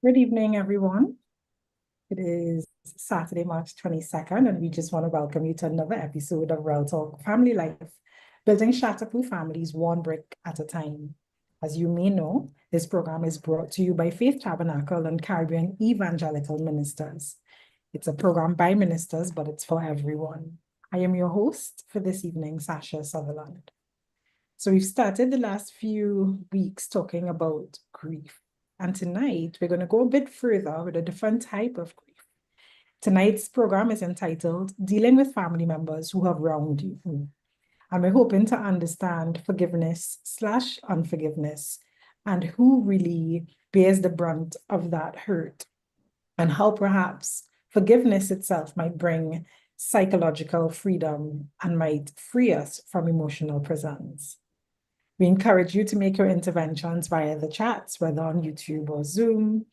Good evening, everyone. It is Saturday, March 22nd, and we just want to welcome you to another episode of Real Talk Family Life, building Shatapu families one brick at a time. As you may know, this program is brought to you by Faith Tabernacle and Caribbean Evangelical Ministers. It's a program by ministers, but it's for everyone. I am your host for this evening, Sasha Sutherland. So we've started the last few weeks talking about grief. And tonight, we're going to go a bit further with a different type of grief. Tonight's program is entitled Dealing with Family Members Who Have Wronged You. And we're hoping to understand forgiveness/unforgiveness and who really bears the brunt of that hurt, and how perhaps forgiveness itself might bring psychological freedom and might free us from emotional prisons. We encourage you to make your interventions via the chats, whether on YouTube or Zoom,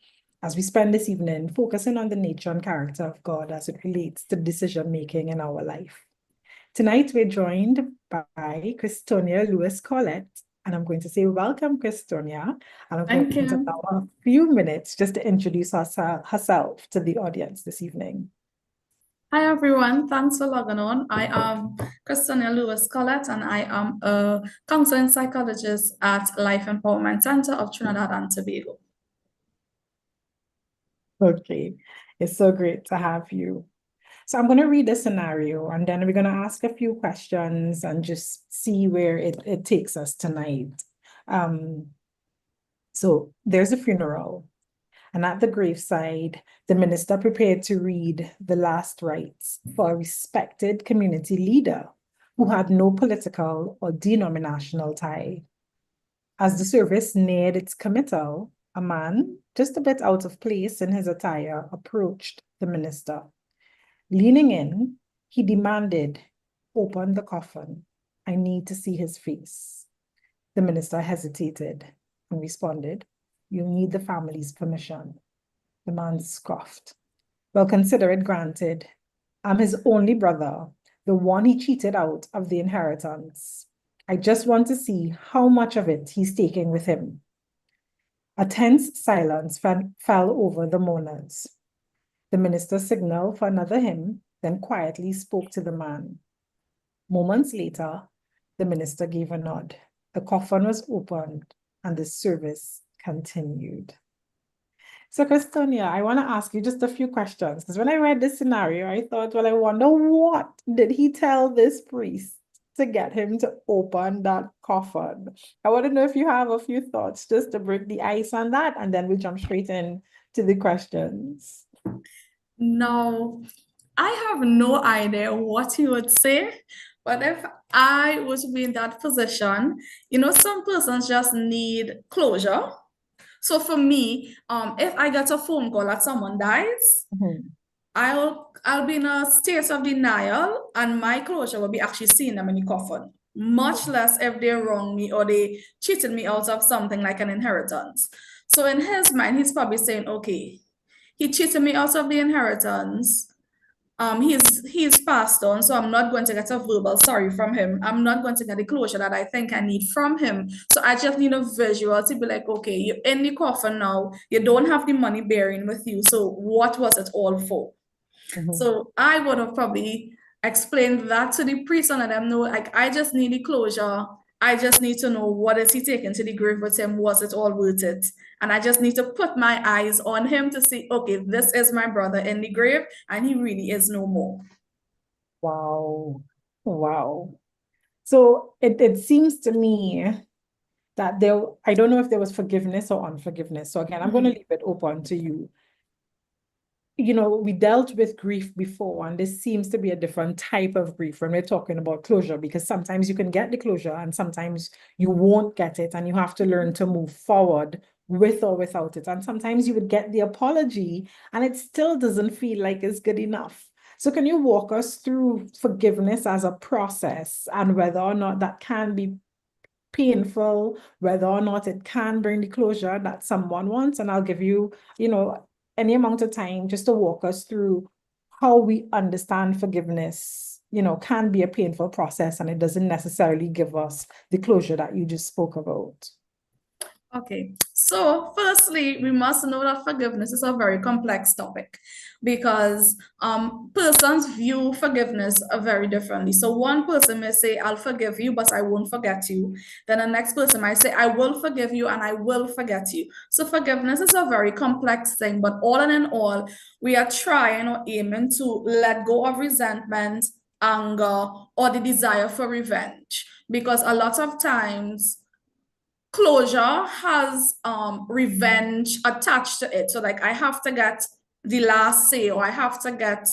as we spend this evening focusing on the nature and character of God as it relates to decision-making in our life. Tonight, we're joined by Christonia Lewis Collette, and I'm going to say welcome, Christonia, and I'm going to allow a few minutes just to introduce herself to the audience this evening. Hi everyone, thanks for logging on. I am Christonia Lewis Collette and I am a counseling psychologist at Life Empowerment Center of Trinidad and Tobago. Okay, it's so great to have you. So I'm going to read the scenario and then we're going to ask a few questions and just see where it takes us tonight. So there's a funeral. And at the graveside, the minister prepared to read the last rites for a respected community leader who had no political or denominational tie. As the service neared its committal, a man, just a bit out of place in his attire, approached the minister. Leaning in, he demanded, "Open the coffin. I need to see his face." The minister hesitated and responded, "You need the family's permission." The man scoffed. "Well, consider it granted. I'm his only brother, the one he cheated out of the inheritance. I just want to see how much of it he's taking with him." A tense silence fell over the mourners. The minister signaled for another hymn, then quietly spoke to the man. Moments later, the minister gave a nod. The coffin was opened and the service continued. So, Christonia, I want to ask you just a few questions, because when I read this scenario, I thought, well, I wonder what did he tell this priest to get him to open that coffin? I want to know if you have a few thoughts just to break the ice on that, and then we'll jump straight in to the questions. No, I have no idea what he would say, but if I was to be in that position, some persons just need closure. So for me, if I get a phone call that someone dies, I'll be in a state of denial, and my closure will be actually seeing them in the coffin. Much less if they wronged me or they cheated me out of something like an inheritance. So in his mind, he's probably saying, okay, he cheated me out of the inheritance. He's passed on, so I'm not going to get a verbal sorry from him. I'm not going to get the closure that I think I need from him. So I just need a visual to be like, okay, you're in the coffin now. You don't have the money bearing with you. So what was it all for? So I would have probably explained that to the priest and let them know, like, I just need the closure. I just need to know, what is he taking to the grave with him? Was it all worth it? And I just need to put my eyes on him to see, okay, this is my brother in the grave and he really is no more. Wow. Wow. So it seems to me that I don't know if there was forgiveness or unforgiveness. So again, I'm going to leave it open to you. We dealt with grief before, and this seems to be a different type of grief when we're talking about closure, because sometimes you can get the closure and sometimes you won't get it, and you have to learn to move forward with or without it. And sometimes you would get the apology and it still doesn't feel like it's good enough. So can you walk us through forgiveness as a process and whether or not that can be painful, whether or not it can bring the closure that someone wants? And I'll give you, any amount of time just to walk us through how we understand forgiveness, can be a painful process and it doesn't necessarily give us the closure that you just spoke about. Okay, so firstly, we must know that forgiveness is a very complex topic because persons view forgiveness very differently. So one person may say, I'll forgive you, but I won't forget you. Then the next person might say, I will forgive you and I will forget you. So forgiveness is a very complex thing, but all in all, we are trying or aiming to let go of resentment, anger, or the desire for revenge. Because a lot of times, closure has revenge attached to it. So like I have to get the last say, or I have to get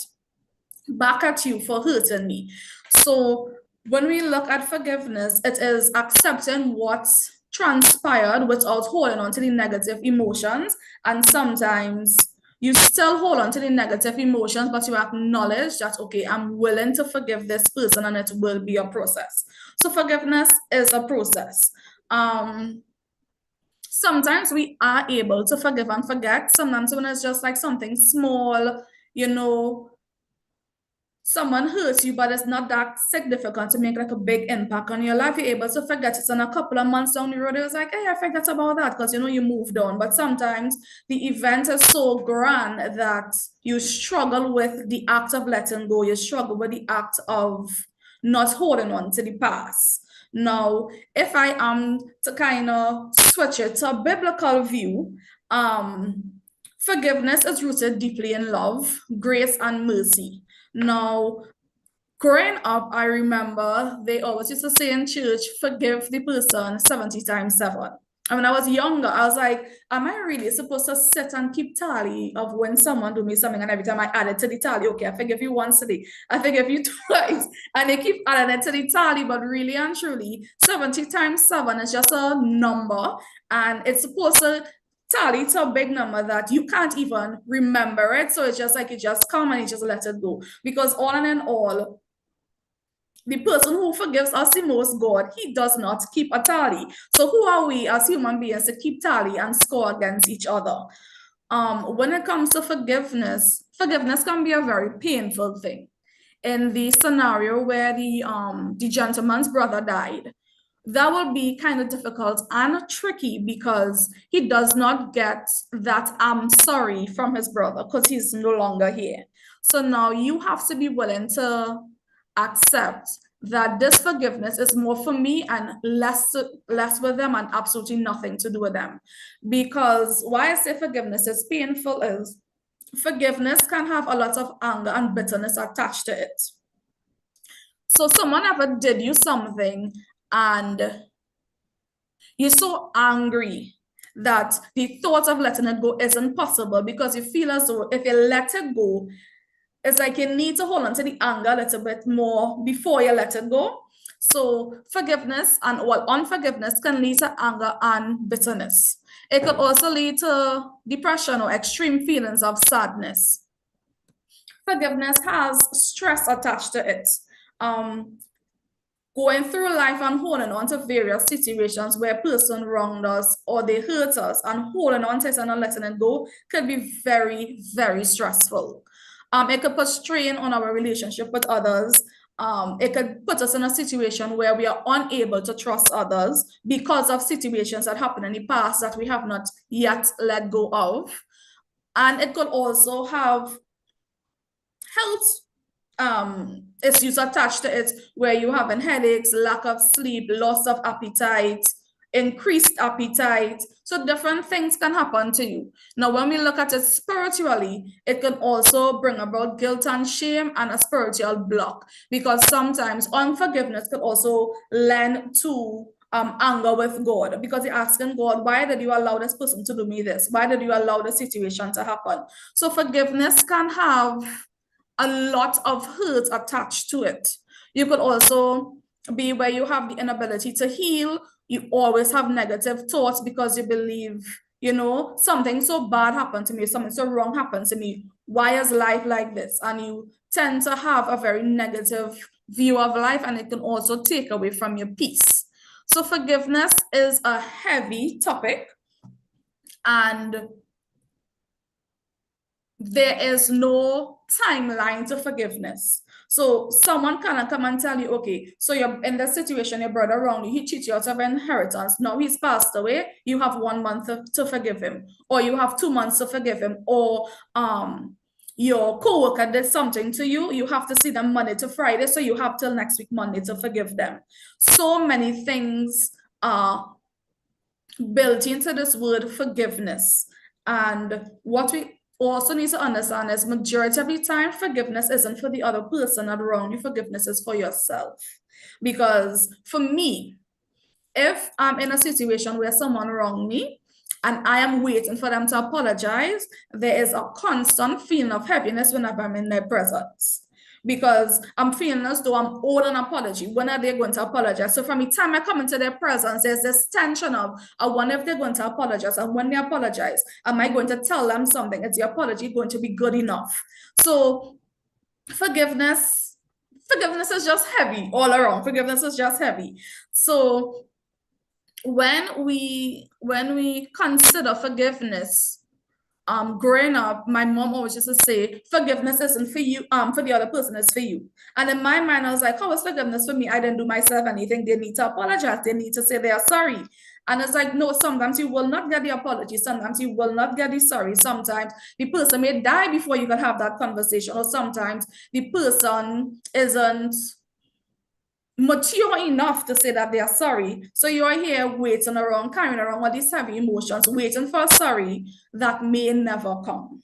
back at you for hurting me. So when we look at forgiveness, it is accepting what's transpired without holding on to the negative emotions. And sometimes you still hold on to the negative emotions, but you acknowledge that, okay, I'm willing to forgive this person and it will be a process. So forgiveness is a process. Sometimes we are able to forgive and forget. Sometimes when it's just like something small, you know, someone hurts you, but it's not that significant to make like a big impact on your life. You're able to forget it, and a couple of months down the road, it was like, hey, I forget about that because you moved on. But sometimes the event is so grand that you struggle with the act of letting go. You struggle with the act of not holding on to the past. Now, if I am to kind of switch it to a biblical view, forgiveness is rooted deeply in love, grace, and mercy. Now, growing up, I remember they always used to say in church, forgive the person 70 times 7. And when I was younger, I was like, am I really supposed to sit and keep tally of when someone do me something, and every time I add it to the tally, okay, I forgive you once a day, I forgive you twice, and they keep adding it to the tally, but really and truly, 70 times 7 is just a number, and it's supposed to tally to a big number that you can't even remember it. So it's just like you just come and you just let it go. Because all in all, the person who forgives us the most, God, he does not keep a tally. So who are we as human beings to keep tally and score against each other? When it comes to forgiveness, forgiveness can be a very painful thing. In the scenario where the gentleman's brother died, that will be kind of difficult and tricky because he does not get that I'm sorry from his brother because he's no longer here. So now you have to be willing to accept that this forgiveness is more for me and less with them and absolutely nothing to do with them. Because why I say forgiveness is painful is forgiveness can have a lot of anger and bitterness attached to it. So someone ever did you something and you're so angry that the thought of letting it go isn't possible because you feel as though if you let it go, it's like you need to hold on to the anger a little bit more before you let it go. So forgiveness and unforgiveness can lead to anger and bitterness. It could also lead to depression or extreme feelings of sadness. Forgiveness has stress attached to it. Going through life and holding on to various situations where a person wronged us or they hurt us and holding on to it and not letting it go could be very, very stressful. It could put strain on our relationship with others. It could put us in a situation where we are unable to trust others because of situations that happened in the past that we have not yet let go of. And it could also have health issues attached to it, where you having headaches, lack of sleep, loss of appetite, increased appetite. So different things can happen to you. Now, when we look at it spiritually, it can also bring about guilt and shame and a spiritual block, because sometimes unforgiveness could also lend to anger with God, because you're asking God, why did you allow this person to do me this? Why did you allow the situation to happen? So forgiveness can have a lot of hurt attached to it. You could also be where you have the inability to heal. You always have negative thoughts because you believe, something so bad happened to me, something so wrong happened to me. Why is life like this? And you tend to have a very negative view of life, and it can also take away from your peace. So forgiveness is a heavy topic, and there is no timeline to forgiveness. So someone cannot come and tell you, okay, so you're in this situation, your brother wronged you, he cheated you out of inheritance. Now he's passed away. You have 1 month to forgive him, or you have 2 months to forgive him, or your co-worker did something to you, you have to see them Monday to Friday, so you have till next week Monday to forgive them. So many things are built into this word forgiveness. And what we also need to understand is majority of the time, forgiveness isn't for the other person that wronged you, forgiveness is for yourself. Because for me, if I'm in a situation where someone wronged me and I am waiting for them to apologize, there is a constant feeling of heaviness whenever I'm in their presence. Because I'm feeling as though I'm owed an apology. When are they going to apologize? So from the time I come into their presence, there's this tension of, I wonder if they're going to apologize. And when they apologize, am I going to tell them something? Is the apology going to be good enough? So forgiveness is just heavy all around. Forgiveness is just heavy. So when we consider forgiveness, growing up, my mom always used to say, forgiveness isn't for you, for the other person, it's for you. And in my mind, I was like, how is forgiveness for me? I didn't do myself anything. They need to apologize. They need to say they are sorry. And it's like, no, sometimes you will not get the apology. Sometimes you will not get the sorry. Sometimes the person may die before you can have that conversation. Or sometimes the person isn't mature enough to say that they are sorry. So you are here waiting around, carrying around all these heavy emotions, waiting for a sorry that may never come.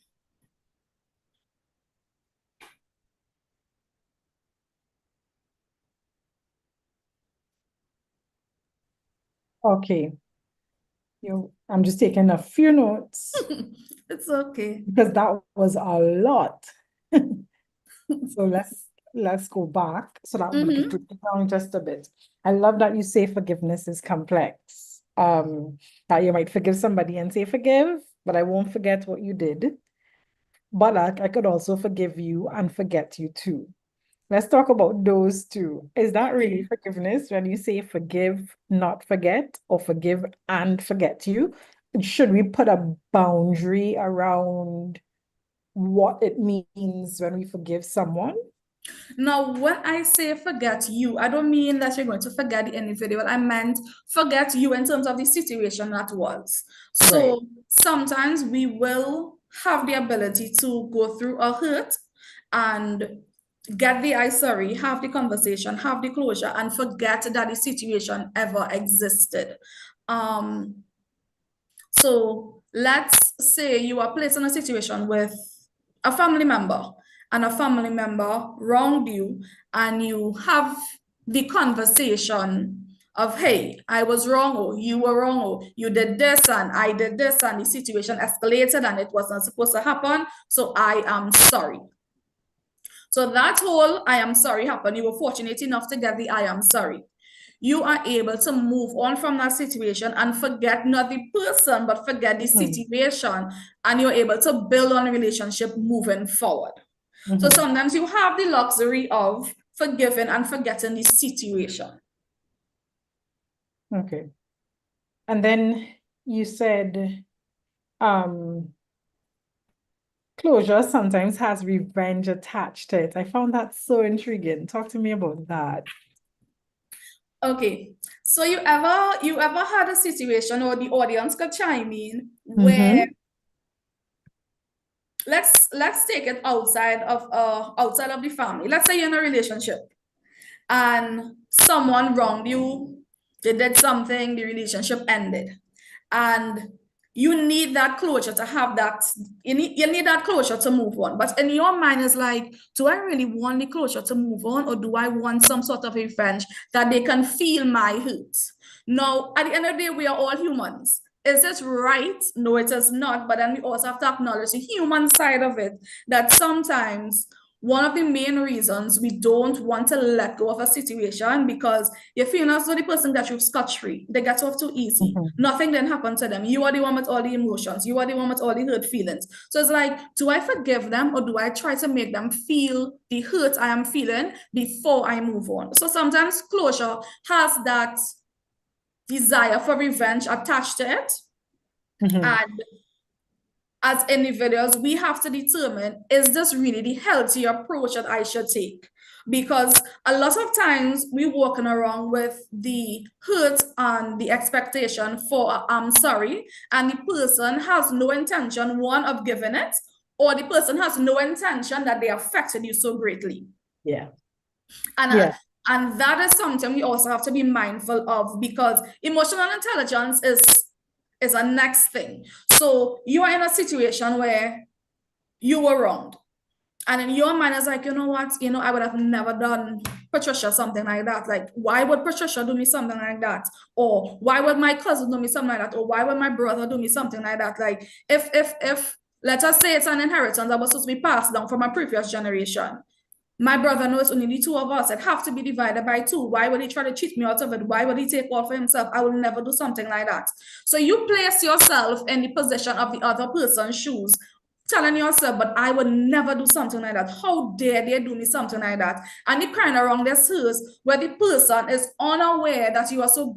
Okay. I'm just taking a few notes It's okay. because that was a lot. So let's go back so that we can put it down just a bit. I love that you say forgiveness is complex. That you might forgive somebody and say forgive, but I won't forget what you did. But I could also forgive you and forget you too. Let's talk about those two. Is that really forgiveness when you say forgive, not forget, or forgive and forget you? Should we put a boundary around what it means when we forgive someone? Now, when I say forget you, I don't mean that you're going to forget the individual. I meant forget you in terms of the situation that was. So Right. sometimes we will have the ability to go through a hurt and get the I sorry, have the conversation, have the closure, and forget that the situation ever existed. So let's say you are placed in a situation with a family member, and a family member wronged you, and you have the conversation of, hey, I was wrong, or you were wrong, or you did this and I did this, and the situation escalated and it wasn't supposed to happen, so I am sorry. So that whole I am sorry happened. You were fortunate enough to get the I am sorry. You are able to move on from that situation and forget not the person, but forget the situation. And you're able to build on a relationship moving forward. So sometimes you have the luxury of forgiving and forgetting the situation. Okay. And then you said closure sometimes has revenge attached to it. I found that so intriguing. Talk to me about that. Okay, so you ever had a situation, or the audience could chime in, where let's take it outside of the family. Let's say you're in a relationship and someone wronged you, they did something, the relationship ended, and you need that closure to have that, you need that closure to move on. But in your mind is like, do I really want the closure to move on, or do I want some sort of revenge that they can feel my hurt? Now, at the end of the day, we are all humans. Is it right? No, it is not. But then we also have to acknowledge the human side of it, that sometimes one of the main reasons we don't want to let go of a situation, because you feel as though the person got you scot-free. They got off too easy. Nothing then happened to them. You are the one with all the emotions. You are the one with all the hurt feelings. So it's like, do I forgive them, or do I try to make them feel the hurt I am feeling before I move on? So sometimes closure has that desire for revenge attached to it. And as individuals, we have to determine, is this really the healthy approach that I should take? because a lot of times we walking around with the hurt and the expectation for I'm sorry, and the person has no intention, one, of giving it, or the person has no intention that they affected you so greatly. Yeah. And Yeah. and that is something we also have to be mindful of, because emotional intelligence is a next thing. So you are in a situation where you were wronged, and in your mind is like, you know what, I would have never done Patricia something like that. Like, why would Patricia do me something like that? Or why would my cousin do me something like that? Or why would my brother do me something like that? Like, if let us say it's an inheritance that was supposed to be passed down from a previous generation. My brother knows only the two of us. It have to be divided by two. Why would he try to cheat me out of it? Why would he take all for himself? I will never do something like that. So you place yourself in the position of the other person's shoes, telling yourself, but I would never do something like that. How dare they do me something like that? And the kind of wrong this is where the person is unaware that you are so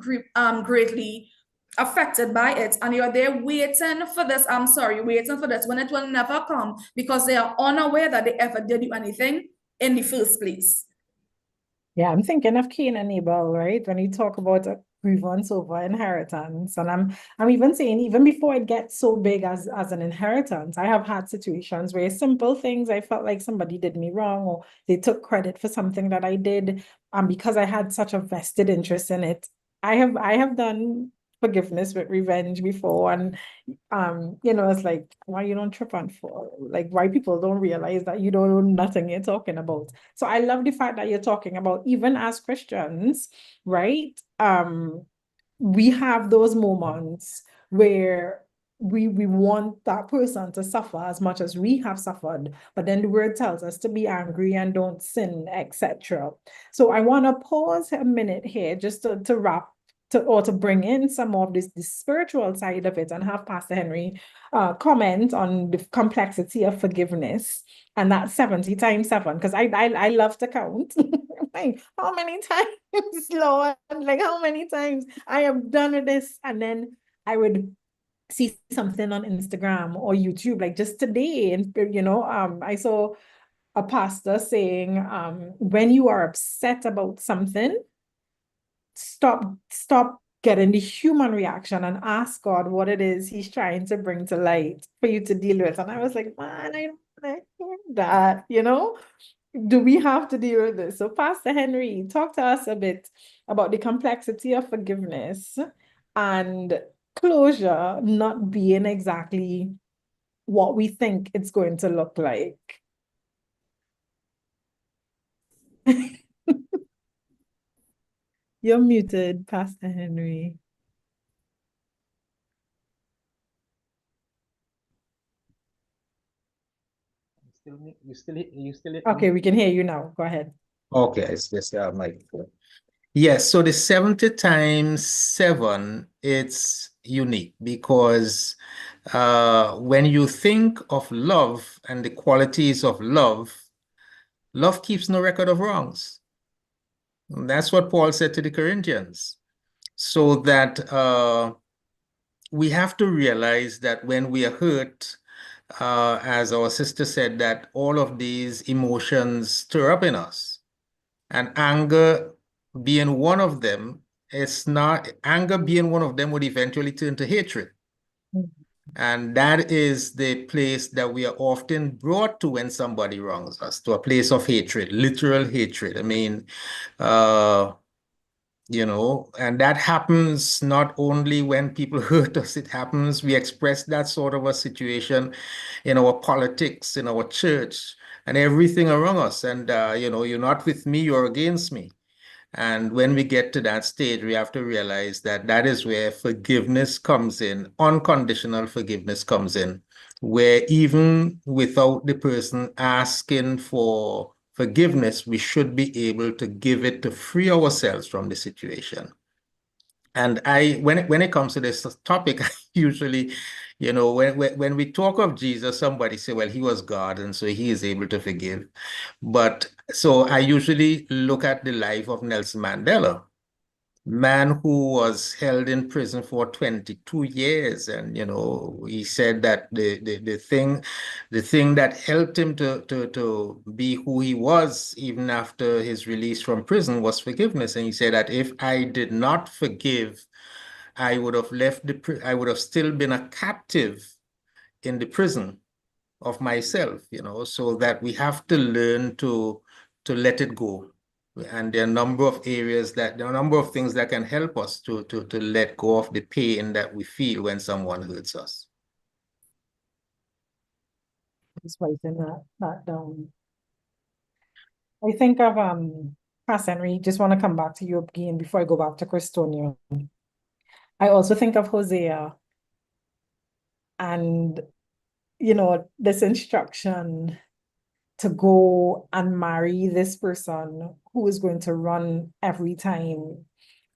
greatly affected by it, and you're there waiting for this, I'm sorry, waiting for this, when it will never come, because they are unaware that they ever did you anything in the first place. Yeah, I'm thinking of Cain and Abel, right? When you talk about a grievance over inheritance. And I'm even saying, even before it gets so big as an inheritance, I have had situations where simple things, I felt like somebody did me wrong, or they took credit for something that I did. Because I had such a vested interest in it. I have done forgiveness with revenge before, and it's like, why you don't trip on for, like, why people don't realize that you don't know nothing you're talking about. So I love the fact that you're talking about, even as Christians, right? We have those moments where we want that person to suffer as much as we have suffered, but then the word tells us to be angry and don't sin, etc. So I want to pause a minute here just to wrap, to bring in some of this spiritual side of it, and have Pastor Henry comment on the complexity of forgiveness, and that 70 times 7, because I love to count. Like, how many times, Lord? Like, how many times I have done this? And then I would see something on Instagram or YouTube, like just today, and I saw a pastor saying, when you are upset about something, stop getting the human reaction and ask God what it is he's trying to bring to light for you to deal with. And I was like, man, I don't want to hear that, Do we have to deal with this? So Pastor Henry, talk to us a bit about the complexity of forgiveness and closure not being exactly what we think it's going to look like. You're muted, Pastor Henry. You still Okay, we can hear you now. Go ahead. Okay, it's just my yes. So the 70 times 7, it's unique because when you think of love and the qualities of love, love keeps no record of wrongs. And that's what Paul said to the Corinthians. So that we have to realize that when we are hurt, as our sister said, that all of these emotions stir up in us. And anger being one of them, anger being one of them would eventually turn to hatred. And that is the place that we are often brought to when somebody wrongs us, to a place of hatred, literal hatred. I mean, and that happens not only when people hurt us, it happens, we express that sort of a situation in our politics, in our church, and everything around us. And, you're not with me, you're against me. And when we get to that stage, we have to realize that that is where forgiveness comes in, unconditional forgiveness comes in, where even without the person asking for forgiveness, we should be able to give it to free ourselves from the situation. And when it comes to this topic, usually, when we talk of Jesus, somebody say, well, he was God, and so he is able to forgive. But so I usually look at the life of Nelson Mandela. man who was held in prison for 22 years. And, he said that the thing that helped him to be who he was, even after his release from prison, was forgiveness. And he said that if I did not forgive, I would have I would have still been a captive in the prison of myself, so that we have to learn to let it go. And there are a number of things that can help us to let go of the pain that we feel when someone hurts us. Just writing that down. I think of Cass Henry, just want to come back to you again before I go back to Christonia. I also think of Hosea and this instruction to go and marry this person who is going to run every time.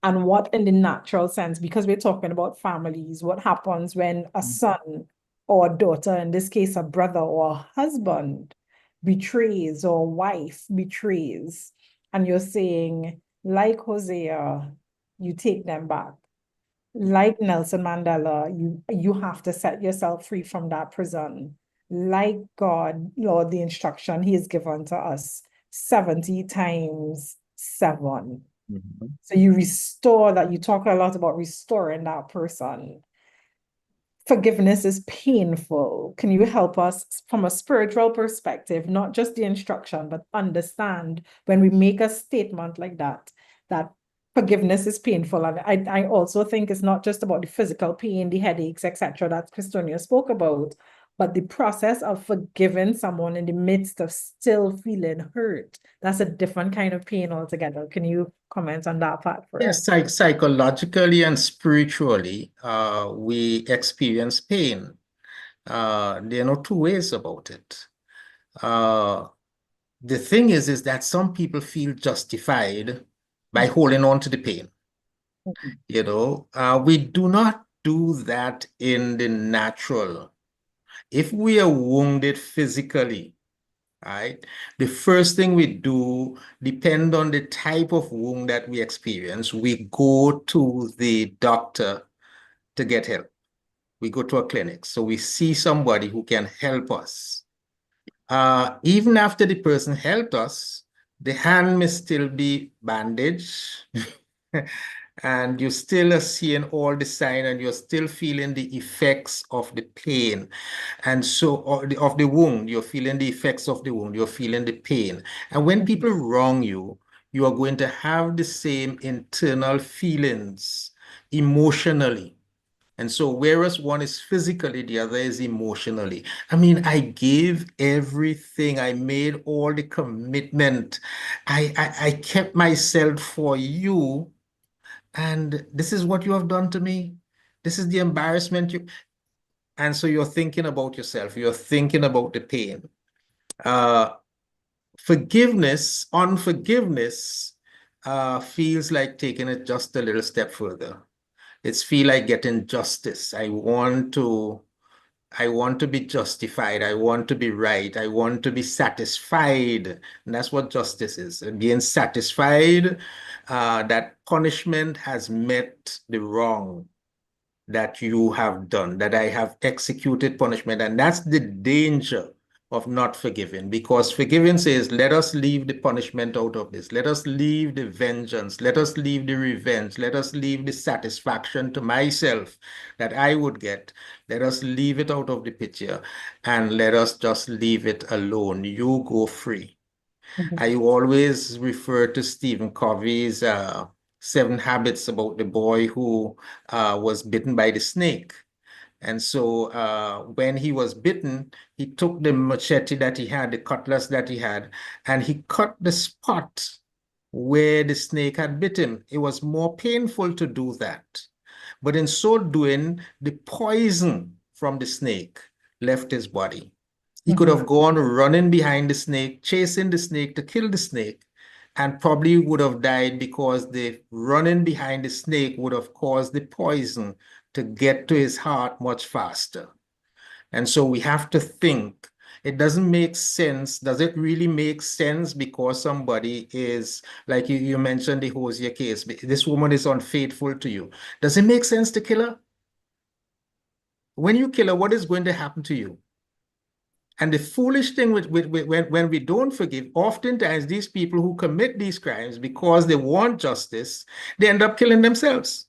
And what in the natural sense, because we're talking about families, what happens when a son or a daughter, in this case, a brother or a husband, betrays or a wife betrays, and you're saying, like Hosea, you take them back. Like Nelson Mandela, you have to set yourself free from that prison. Like God, Lord, the instruction he has given to us, 70 times 7. So you restore that. You talk a lot about restoring that person. Forgiveness is painful. Can you help us from a spiritual perspective, not just the instruction, but understand when we make a statement like that forgiveness is painful. And I also think it's not just about the physical pain, the headaches, etc., that Christonia spoke about, but the process of forgiving someone in the midst of still feeling hurt. That's a different kind of pain altogether. Can you comment on that part for us? Yes, psychologically and spiritually, we experience pain. There are no two ways about it. The thing is that some people feel justified by holding on to the pain. We do not do that in the natural. If we are wounded physically, right, the first thing we do, depend on the type of wound that we experience, we go to the doctor to get help. We go to a clinic. So we see somebody who can help us. Even after the person helped us, the hand may still be bandaged. And you still are seeing all the sign, and you're still feeling the effects of the pain. And so, of the wound, you're feeling the effects of the wound, you're feeling the pain. And when people wrong you, you are going to have the same internal feelings emotionally. And so, whereas one is physically, the other is emotionally. I mean, I gave everything. I made all the commitment. I kept myself for you. And this is what you have done to me. This is the embarrassment and so you're thinking about yourself. You're thinking about the pain. Unforgiveness feels like taking it just a little step further. It's feel like getting justice. I want to be justified. I want to be right. I want to be satisfied. And that's what justice is. And being satisfied that punishment has met the wrong that you have done, that I have executed punishment. And that's the danger of not forgiving, because forgiving says, let us leave the punishment out of this. Let us leave the vengeance. Let us leave the revenge. Let us leave the satisfaction to myself that I would get. Let us leave it out of the picture, and let us just leave it alone. You go free. I always refer to Stephen Covey's 7 Habits about the boy who was bitten by the snake. And so when he was bitten, he took the machete that he had, the cutlass that he had, and he cut the spot where the snake had bit him. It was more painful to do that. But in so doing, the poison from the snake left his body. He could have gone running behind the snake, chasing the snake to kill the snake, and probably would have died because the running behind the snake would have caused the poison to get to his heart much faster. And so we have to think, It doesn't make sense. Does it really make sense because somebody is, like you mentioned the Hosea case, this woman is unfaithful to you. Does it make sense to kill her? When you kill her, what is going to happen to you? And the foolish thing when we don't forgive, oftentimes these people who commit these crimes because they want justice, they end up killing themselves.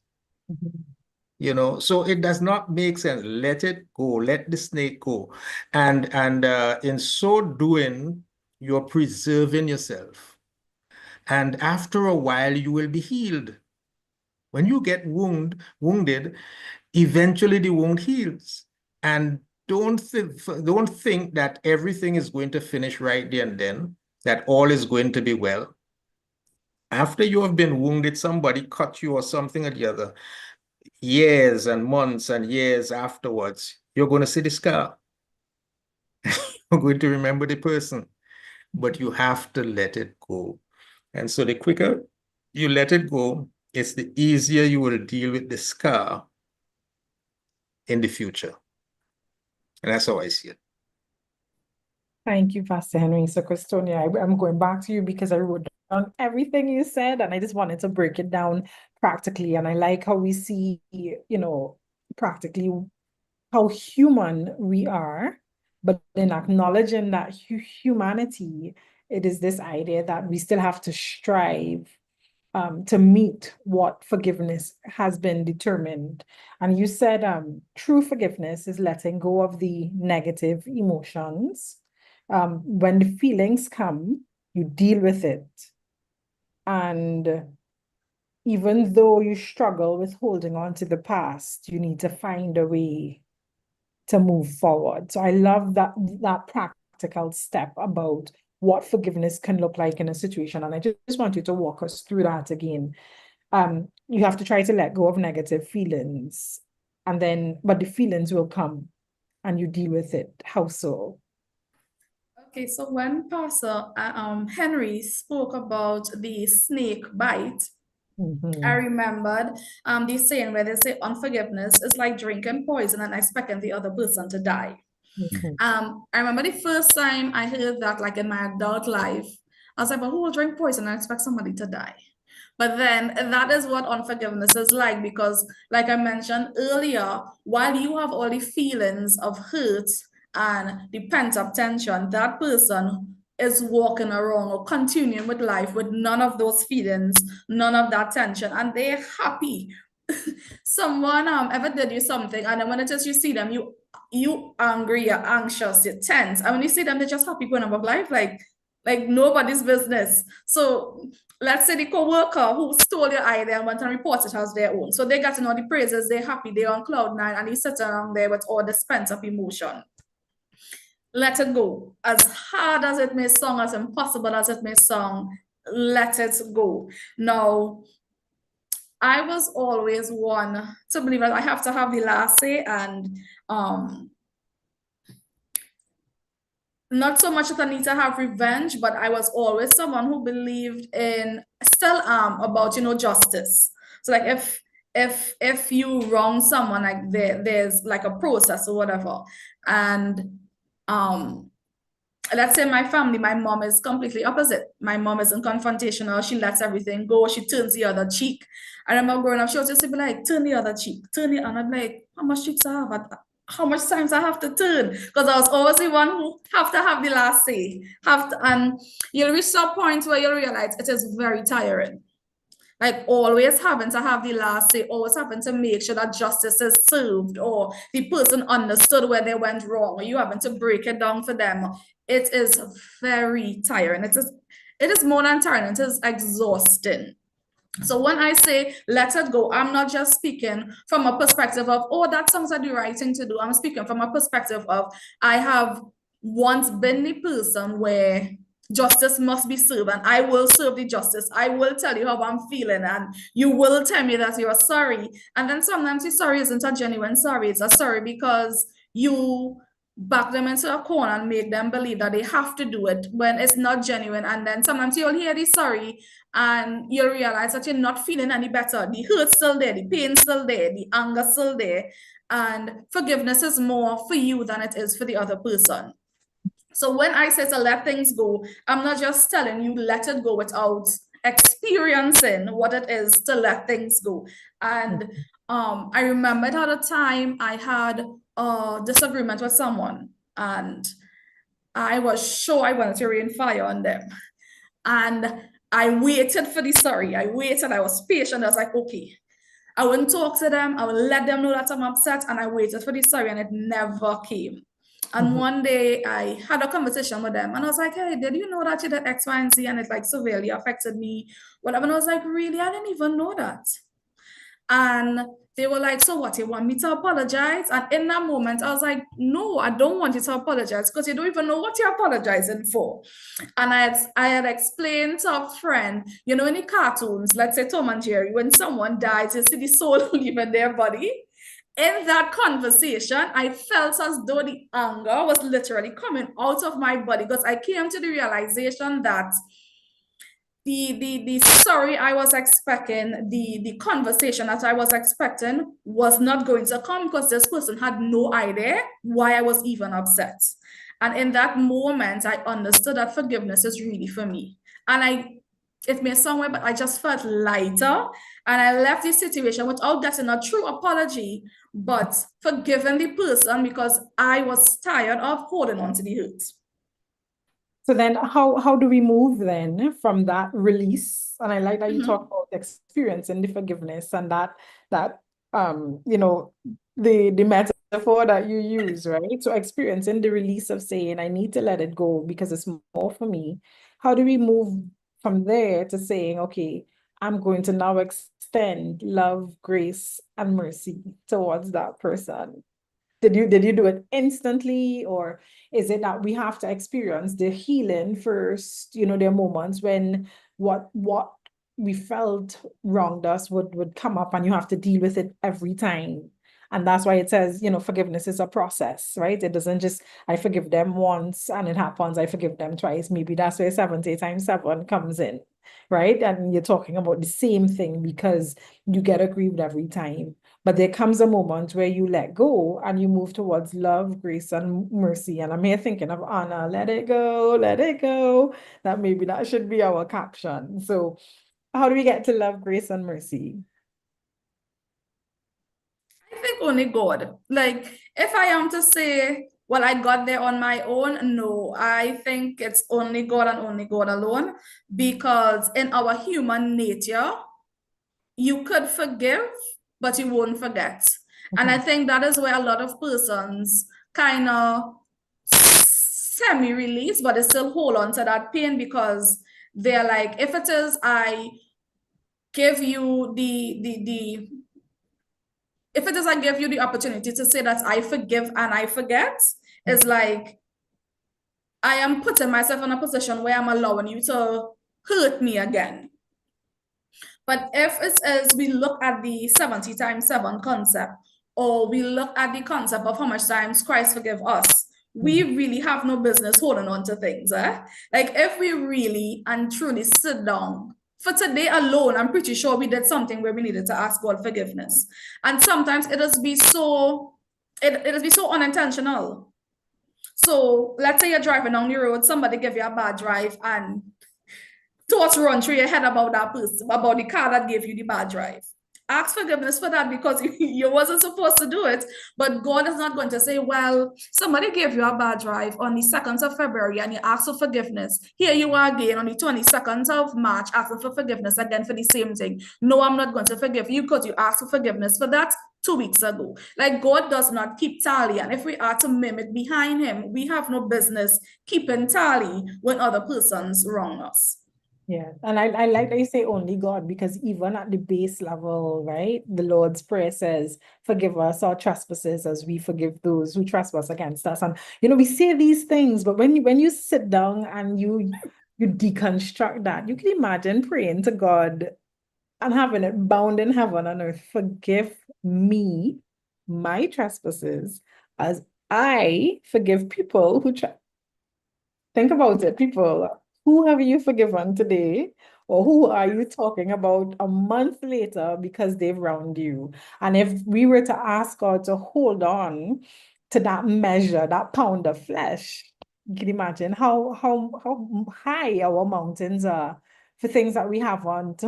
You know, so it does not make sense. Let it go. Let the snake go. And in so doing, you're preserving yourself. And after a while, you will be healed. When you get wounded, eventually the wound heals. And don't think that everything is going to finish right there and then, that all is going to be well. After you have been wounded, somebody cut you or something or the other, years and months and years afterwards, you're going to see the scar. You're going to remember the person, but you have to let it go. And so the quicker you let it go, it's the easier you will deal with the scar in the future. And that's how I see it. Thank you, Pastor Henry. So, Christonia, I'm going back to you because I wrote down everything you said, and I just wanted to break it down practically. And I like how we see, practically how human we are, but in acknowledging that humanity, it is this idea that we still have to strive to meet what forgiveness has been determined. And you said true forgiveness is letting go of the negative emotions. When the feelings come, you deal with it. And even though you struggle with holding on to the past, you need to find a way to move forward. So I love that practical step about what forgiveness can look like in a situation. And I just want you to walk us through that again. You have to try to let go of negative feelings, but the feelings will come and you deal with it. How so? Okay, so when Pastor Henry spoke about the snake bite, I remembered the saying where they say unforgiveness is like drinking poison and expecting the other person to die. I remember the first time I heard that, like in my adult life, I was like, but who will drink poison and expect somebody to die? But then that is what unforgiveness is like, because like I mentioned earlier, while you have all the feelings of hurt and the pent-up tension, that person is walking around or continuing with life with none of those feelings, none of that tension, and they're happy. Someone ever did you something, and then when it is you see them, you angry, you're anxious, you're tense, and when you see them, they're just happy going about life like nobody's business. So let's say the co-worker who stole your idea and went and reported it as their own. So they got to know the praises, they're happy, they're on cloud nine, and you sit around there with all this pent-up emotion. Let it go. As hard as it may sound, as impossible as it may sound, let it go. Now, I was always one to believe that I have to have the last say, and not so much that I need to have revenge, but I was always someone who believed in, still about, justice. So like if you wrong someone, like there's like a process or whatever. And let's say my family, my mom is completely opposite. My mom isn't confrontational. She lets everything go. She turns the other cheek. I remember growing up, she was just be like, turn the other cheek, turn it. And I'm like, how much cheeks I have? How much times I have to turn? Because I was always the one who have to have the last say. And you'll reach a point where you'll realize it is very tiring. Like always having to have the last say, always having to make sure that justice is served, or the person understood where they went wrong, or you having to break it down for them. It is very tiring. It is more than tiring, it is exhausting. So when I say let it go, I'm not just speaking from a perspective of, oh, that sounds like the right thing to do. I'm speaking from a perspective of, I have once been the person where justice must be served, and I will serve the justice. I will tell you how I'm feeling, and you will tell me that you're sorry. And then sometimes the sorry isn't a genuine sorry. It's a sorry because you back them into a corner and make them believe that they have to do it when it's not genuine. And then sometimes you'll hear the sorry and you'll realize that you're not feeling any better. The hurt's still there, the pain's still there, the anger's still there. And forgiveness is more for you than it is for the other person. So when I say to let things go, I'm not just telling you let it go without experiencing what it is to let things go. And I remember at a time I had a disagreement with someone, and I was sure I wanted to rain fire on them. And I waited for the sorry. I waited, I was patient. I was like, okay, I wouldn't talk to them. I would let them know that I'm upset. And I waited for the sorry, and it never came. And one day I had a conversation with them, and I was like, hey, did you know that you did X, Y, and Z, and it like severely affected me? Whatever. And I was like, really? I didn't even know that. And they were like, so what, you want me to apologize? And in that moment, I was like, no, I don't want you to apologize because you don't even know what you're apologizing for. And I had explained to a friend, you know, in the cartoons, let's say Tom and Jerry, when someone dies, you see the soul leaving their body. In that conversation, I felt as though the anger was literally coming out of my body because I came to the realization that the sorry I was expecting, the conversation that I was expecting was not going to come because this person had no idea why I was even upset. And in that moment, I understood that forgiveness is really for me. And it may sound weird, but I just felt lighter. And I left the situation without getting a true apology, but forgiving the person because I was tired of holding on to the hurt. So then how do we move then from that release? And I like that you talk about experience and the forgiveness and that you know, the metaphor that you use, right? So experiencing the release of saying, I need to let it go because it's more for me. How do we move from there to saying, okay, I'm going to now extend love, grace, and mercy towards that person? Did you do it instantly, or is it that we have to experience the healing first? You know, there are moments when what we felt wronged us would come up, and you have to deal with it every time. And that's why it says, you know, forgiveness is a process, right? It doesn't just, I forgive them once and it happens, I forgive them twice. Maybe that's where 70 times 7 comes in, right? And you're talking about the same thing because you get aggrieved every time. But there comes a moment where you let go and you move towards love, grace, and mercy. And I'm here thinking of Anna, let it go, let it go. That maybe that should be our caption. So how do we get to love, grace, and mercy? I think only God. Like, if I am to say, well, I got there on my own, no, I think it's only God and only God alone. Because in our human nature, you could forgive, but you won't forget. And I think that is where a lot of persons kind of semi-release, but they still hold on to that pain because they're like, if it is, I give you if it is I give you the opportunity to say that I forgive and I forget, it's like I am putting myself in a position where I'm allowing you to hurt me again. But if it is we look at the 70 times 7 concept, or we look at the concept of how much times Christ forgive us, we really have no business holding on to things. Like if we really and truly sit down for today alone, I'm pretty sure we did something where we needed to ask God forgiveness. And sometimes it has been so unintentional. So let's say you're driving down the road, somebody give you a bad drive, and thoughts run through your head about that person, about the car that gave you the bad drive. Ask forgiveness for that because you wasn't supposed to do it. But God is not going to say, well, somebody gave you a bad drive on the 2nd of February and you asked for forgiveness. Here you are again on the 22nd of March asking for forgiveness again for the same thing. No, I'm not going to forgive you because you asked for forgiveness for that 2 weeks ago. Like God does not keep tally. And if we are to mimic behind him, we have no business keeping tally when other persons wrong us. Yeah, and I like that you say only God, because even at the base level, right, the Lord's Prayer says, forgive us our trespasses as we forgive those who trespass against us. And you know, we say these things, but when you sit down and you deconstruct that, you can imagine praying to God and having it bound in heaven and earth. Forgive me my trespasses as I forgive people who think about it, people. Who have you forgiven today? Or who are you talking about a month later because they've wronged you? And if we were to ask God to hold on to that measure, that pound of flesh, You can imagine how high our mountains are for things that we haven't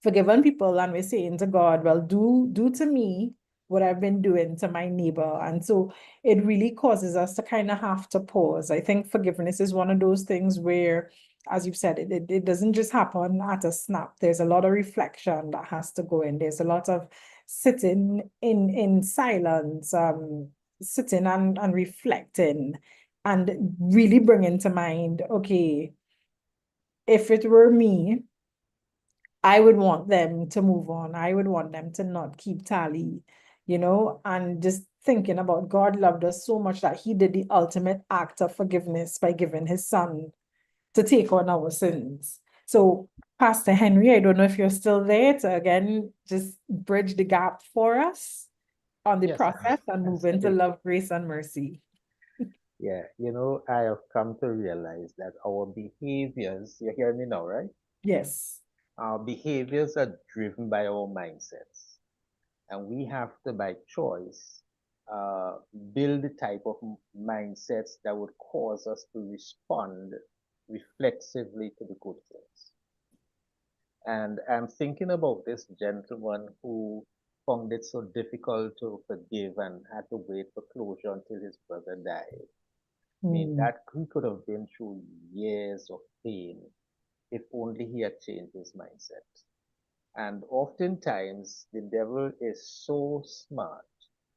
forgiven people, and we're saying to God, well, do to me what I've been doing to my neighbor. And so it really causes us to kind of have to pause. I think forgiveness is one of those things where, as you've said, it doesn't just happen at a snap. There's a lot of reflection that has to go in. There's a lot of sitting in silence, sitting and reflecting, and really bringing to mind, okay, if it were me, I would want them to move on. I would want them to not keep tally, and just thinking about God loved us so much that he did the ultimate act of forgiveness by giving his son to take on our sins. So, Pastor Henry, I don't know if you're still there to again just bridge the gap for us on the Yes, process and move into love, grace, and mercy. yeah, I have come to realize that our behaviors, you hear me now, right? Yes. Our behaviors are driven by our mindsets. And we have to, by choice, build the type of mindsets that would cause us to respond reflexively to the good things. And I'm thinking about this gentleman who found it so difficult to forgive and had to wait for closure until his brother died. I mean, that he could have been through years of pain if only he had changed his mindset. And oftentimes, the devil is so smart,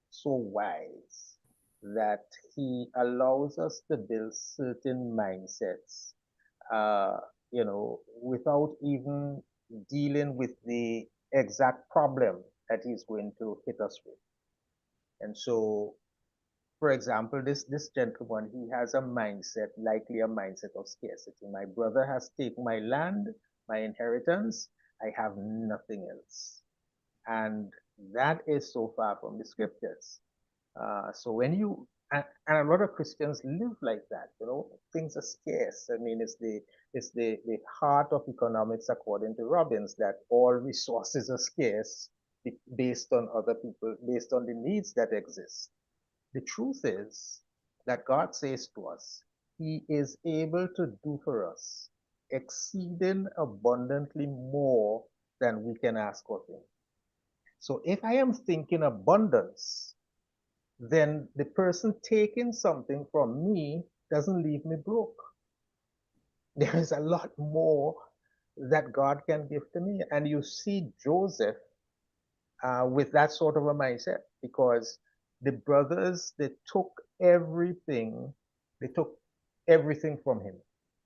so wise, that he allows us to build certain mindsets, uh, without even dealing with the exact problem that he's going to hit us with. And so, for example, this gentleman, he has a mindset, likely a mindset of scarcity. My brother has taken my land, my inheritance. I have nothing else. And that is so far from the scriptures. So when you, and a lot of Christians live like that, things are scarce. I mean, it's the heart of economics, according to Robbins, that all resources are scarce based on other people, based on the needs that exist. The truth is that God says to us, he is able to do for us exceeding abundantly more than we can ask of him. So if I am thinking abundance, then the person taking something from me doesn't leave me broke. There is a lot more that God can give to me. And you see Joseph with that sort of a mindset, because the brothers, they took everything from him.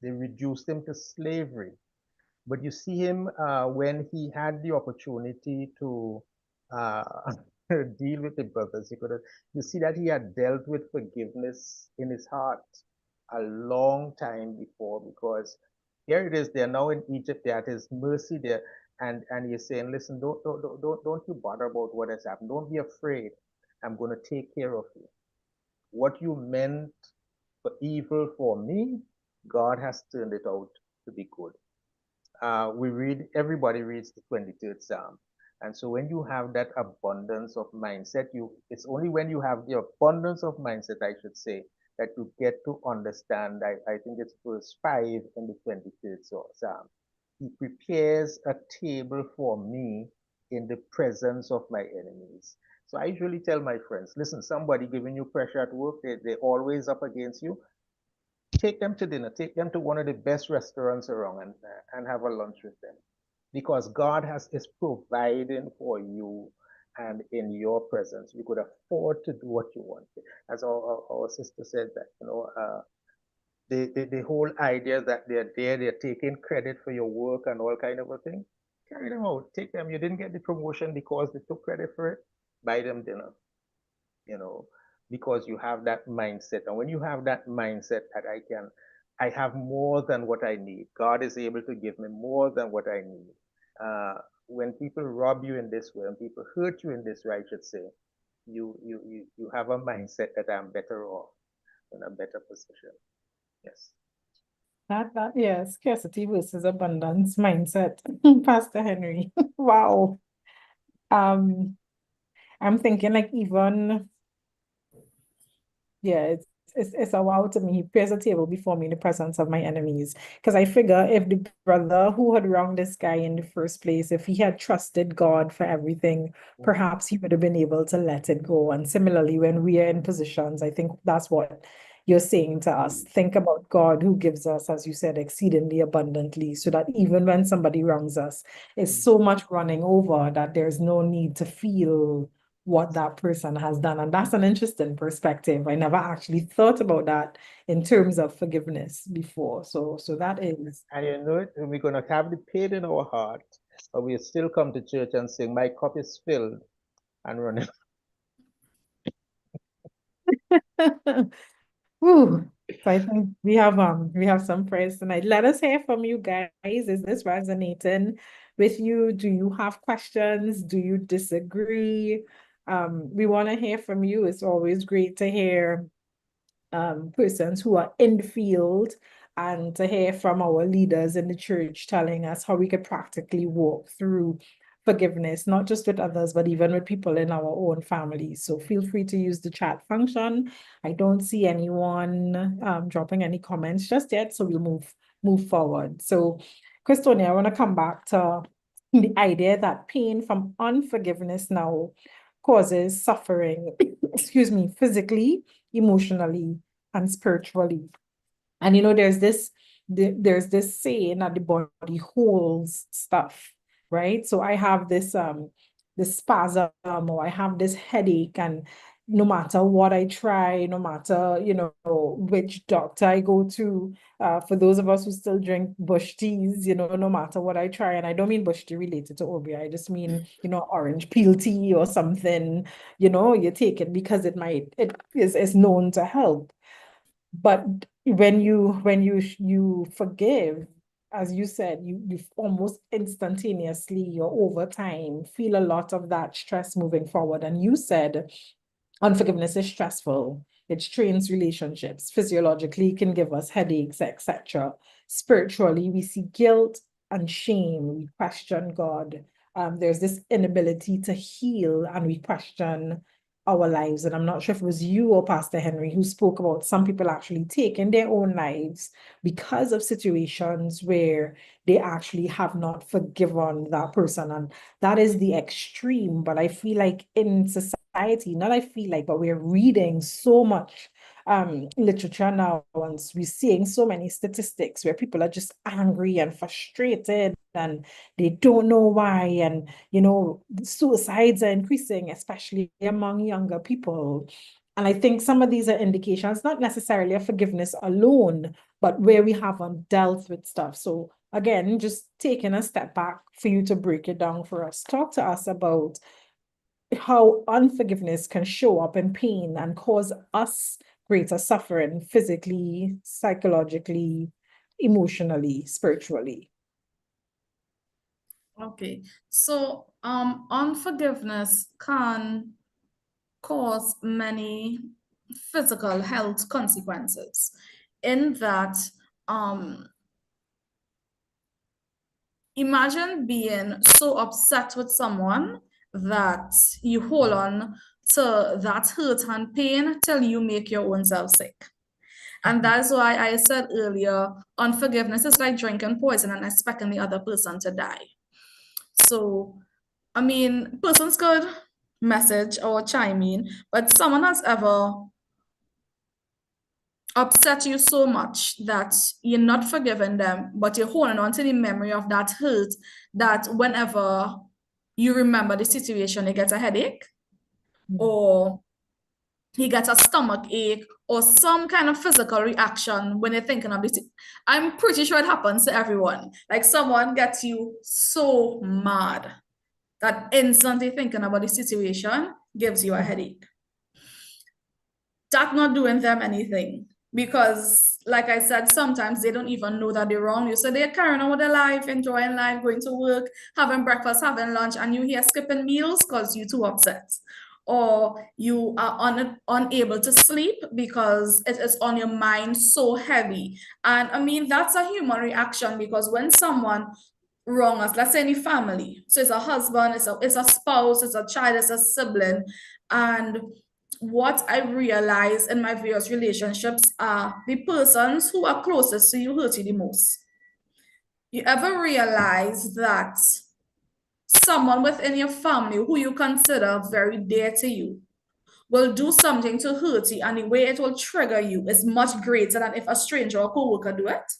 They reduced him to slavery. But you see him when he had the opportunity to deal with the brothers. You see that he had dealt with forgiveness in his heart a long time before, because here it is, they're now in Egypt, they're at his mercy there, and he's saying, listen, don't you bother about what has happened. Don't be afraid. I'm going to take care of you. What you meant for evil for me, God has turned it out to be good. Everybody reads the 23rd Psalm. And so when you have that abundance of mindset, it's only when you have the abundance of mindset, I should say, that you get to understand. I think it's verse 5 in the 23rd Psalm. He prepares a table for me in the presence of my enemies. So I usually tell my friends, listen, somebody giving you pressure at work, they're always up against you. Take them to dinner, take them to one of the best restaurants around, and have a lunch with them, because God is providing for you, and in your presence you could afford to do what you want. As our sister said, that the whole idea that they're taking credit for your work and all kind of a thing, carry them out, take them. You didn't get the promotion because they took credit for it. Buy them dinner, because you have that mindset. And when you have that mindset that I have more than what I need, God is able to give me more than what I need. When people rob you in this way, when people hurt you in this way, I should say, you have a mindset that I'm better off, in a better position. Yes. Yeah, scarcity versus abundance mindset, Pastor Henry. Wow. I'm thinking like even, yeah, it's a wow to me. He prepares a table before me in the presence of my enemies. Because I figure if the brother who had wronged this guy in the first place, if he had trusted God for everything, perhaps he would have been able to let it go. And similarly, when we are in positions, I think that's what you're saying to us. Think about God who gives us, as you said, exceedingly abundantly, so that even when somebody wrongs us, it's so much running over that there's no need to feel what that person has done. And that's an interesting perspective. I never actually thought about that in terms of forgiveness before. So that is. And you know it, we're going to have the pain in our heart, but we still come to church and sing, "My cup is filled," and running. Whew. So I think we have some prayers tonight. Let us hear from you guys. Is this resonating with you? Do you have questions? Do you disagree? We want to hear from you. It's always great to hear persons who are in the field and to hear from our leaders in the church telling us how we could practically walk through forgiveness, not just with others, but even with people in our own families. So feel free to use the chat function. I don't see anyone dropping any comments just yet, so we'll move forward. So, Christonia, I want to come back to the idea that pain from unforgiveness now causes suffering, excuse me, physically, emotionally, and spiritually. And there's this saying that the body holds stuff, right? So I have this spasm, or I have this headache, and no matter what I try, no matter which doctor I go to, for those of us who still drink bush teas, no matter what I try, and I don't mean bush tea related to OB, I just mean orange peel tea or something, you take it because it is known to help. But when you forgive, as you said, you almost instantaneously or over time feel a lot of that stress moving forward. And you said unforgiveness is stressful. It strains relationships. Physiologically, it can give us headaches, etc. Spiritually, we see guilt and shame. We question God. There's this inability to heal, and we question our lives. And I'm not sure if it was you or Pastor Henry who spoke about some people actually taking their own lives because of situations where they actually have not forgiven that person. And that is the extreme. But I feel like in society, but we're reading so much literature now, and we're seeing so many statistics where people are just angry and frustrated and they don't know why. And suicides are increasing, especially among younger people. And I think some of these are indications, not necessarily of forgiveness alone, but where we haven't dealt with stuff. So again, just taking a step back for you to break it down for us. Talk to us about how unforgiveness can show up in pain and cause us greater suffering physically, psychologically, emotionally, spiritually. Okay, so unforgiveness can cause many physical health consequences in that imagine being so upset with someone that you hold on to that hurt and pain till you make your own self sick. And that's why I said earlier, unforgiveness is like drinking poison and expecting the other person to die. So, I mean, persons could message or chime in, but someone has ever upset you so much that you're not forgiving them, but you're holding on to the memory of that hurt, that whenever you remember the situation, you get a headache, or you get a stomach ache, or some kind of physical reaction when you're thinking of this. I'm pretty sure it happens to everyone. Like someone gets you so mad that instantly thinking about the situation gives you a headache. That's not doing them anything, because like I said, sometimes they don't even know that they're wrong. You say they're carrying on with their life, enjoying life, going to work, having breakfast, having lunch, and you hear skipping meals because you're too upset, or you are unable to sleep because it is on your mind so heavy. And I mean, that's a human reaction, because when someone wrong us, let's say any family, so it's a husband, it's a spouse, it's a child, it's a sibling, and what I realize in my various relationships are the persons who are closest to you hurt you the most. You ever realize that someone within your family who you consider very dear to you will do something to hurt you, and the way it will trigger you is much greater than if a stranger or co-worker do it?